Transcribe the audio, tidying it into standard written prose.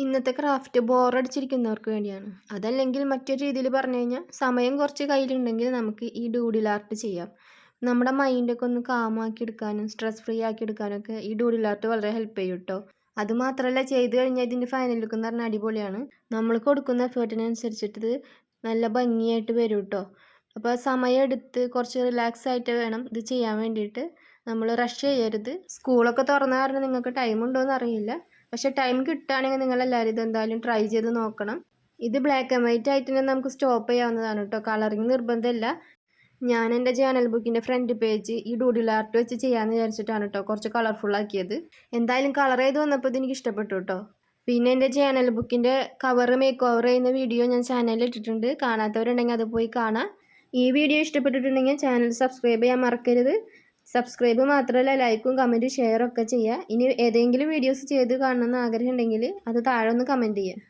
ഇന്നത്തെ ക്രാഫ്റ്റ് ബോറടിച്ചിരിക്കുന്നവർക്ക് വേണ്ടിയാണ്. അതല്ലെങ്കിൽ മറ്റൊരു രീതിയിൽ പറഞ്ഞു കഴിഞ്ഞാൽ സമയം കുറച്ച് കയ്യിലുണ്ടെങ്കിൽ നമുക്ക് ഈ ഡൂഡിൽ ആർട്ട് ചെയ്യാം. നമ്മുടെ മൈൻഡൊക്കെ ഒന്ന് കാമാക്കി എടുക്കാനും സ്ട്രെസ് ഫ്രീ ആക്കി എടുക്കാനൊക്കെ ഈ ഡൂഡിൽ ആർട്ട് വളരെ ഹെൽപ്പ് ചെയ്യും കേട്ടോ. അതുമാത്രമല്ല ചെയ്ത് കഴിഞ്ഞാൽ ഇതിൻ്റെ ഫൈനൽ ലുക്ക് എന്ന് പറഞ്ഞാൽ അടിപൊളിയാണ്. നമ്മൾ കൊടുക്കുന്ന എഫേർട്ടിനനുസരിച്ചിട്ട് ഇത് നല്ല ഭംഗിയായിട്ട് വരും കേട്ടോ. അപ്പോൾ സമയം എടുത്ത് കുറച്ച് റിലാക്സ് ആയിട്ട് വേണം ഇത് ചെയ്യാൻ വേണ്ടിയിട്ട്. നമ്മൾ റഷ് ചെയ്യരുത്. സ്കൂളൊക്കെ തുറന്ന കാരണം നിങ്ങൾക്ക് ടൈം ഉണ്ടോ എന്ന് അറിയില്ല. പക്ഷേ ടൈം കിട്ടുകയാണെങ്കിൽ നിങ്ങളെല്ലാവരും ഇതെന്തായാലും ട്രൈ ചെയ്ത് നോക്കണം. ഇത് ബ്ലാക്ക് ആൻഡ് വൈറ്റ് ആയിട്ട് തന്നെ നമുക്ക് സ്റ്റോപ്പ് ചെയ്യാവുന്നതാണ് കേട്ടോ. കളറിങ് നിർബന്ധമില്ല. ഞാൻ എൻ്റെ ജേണൽ ബുക്കിൻ്റെ ഫ്രണ്ട് പേജ് ഈ ഡൂഡിൽ ആർട്ട് വെച്ച് ചെയ്യാമെന്ന് വിചാരിച്ചിട്ടാണ് കേട്ടോ കുറച്ച് കളർഫുൾ ആക്കിയത്. എന്തായാലും കളർ ചെയ്ത് വന്നപ്പോൾ ഇത് എനിക്ക് ഇഷ്ടപ്പെട്ടു കേട്ടോ. പിന്നെ എൻ്റെ ജേണൽ ബുക്കിൻ്റെ കവർ മേക്ക് ഓവർ ചെയ്യുന്ന വീഡിയോ ഞാൻ ചാനലിൽ ഇട്ടിട്ടുണ്ട്. കാണാത്തവരുണ്ടെങ്കിൽ അത് പോയി കാണാം. ഈ വീഡിയോ ഇഷ്ടപ്പെട്ടിട്ടുണ്ടെങ്കിൽ ചാനൽ സബ്സ്ക്രൈബ് ചെയ്യാൻ മറക്കരുത്. സബ്സ്ക്രൈബ് മാത്രമല്ല ലൈക്കും കമൻറ്റും ഷെയറൊക്കെ ചെയ്യുക. ഇനി ഏതെങ്കിലും വീഡിയോസ് ചെയ്ത് കാണണമെന്ന് ആഗ്രഹം ഉണ്ടെങ്കിൽ അത് താഴെ ഒന്ന് കമൻറ്റ് ചെയ്യുക.